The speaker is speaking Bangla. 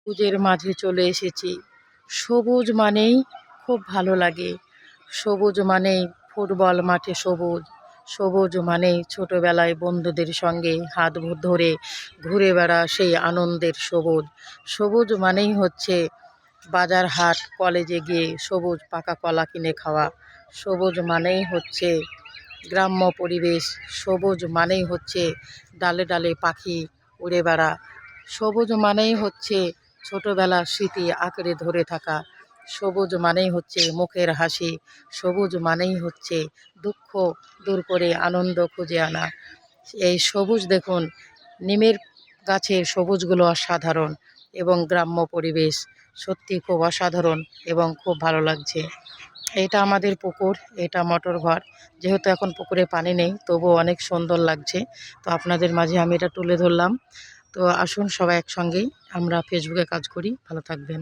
সবুজের মাঝে চলে এসেছি। সবুজ মানেই খুব ভালো লাগে। সবুজ মানেই ফুটবল মাঠে সবুজ। সবুজ মানেই ছোটবেলায় বন্ধুদের সঙ্গে হাত ধরে ঘুরে বেড়া সেই আনন্দের সবুজ। সবুজ মানেই হচ্ছে বাজার হাট কলেজে গিয়ে সবুজ পাকা কলা কিনে খাওয়া। সবুজ মানেই হচ্ছে গ্রাম্য পরিবেশ। সবুজ মানেই হচ্ছে ডালে ডালে পাখি উড়ে বেড়া। সবুজ মানেই হচ্ছে ছোটবেলার স্মৃতি আঁকড়ে ধরে থাকা। সবুজ মানেই হচ্ছে মুখের হাসি। সবুজ মানেই হচ্ছে দুঃখ দূর করে আনন্দ খুঁজে আনা। এই সবুজ দেখুন, নিমের গাছের সবুজগুলো অসাধারণ এবং গ্রাম্য পরিবেশ সত্যি খুব অসাধারণ এবং খুব ভালো লাগছে। এটা আমাদের পুকুর, এটা মোটর ঘর। যেহেতু এখন পুকুরে পানি নেই, তবুও অনেক সুন্দর লাগছে। তো আপনাদের মাঝে আমি এটা তুলে ধরলাম। তো আসুন সবাই একসঙ্গেই আমরা ফেসবুকে কাজ করি। ভালো থাকবেন।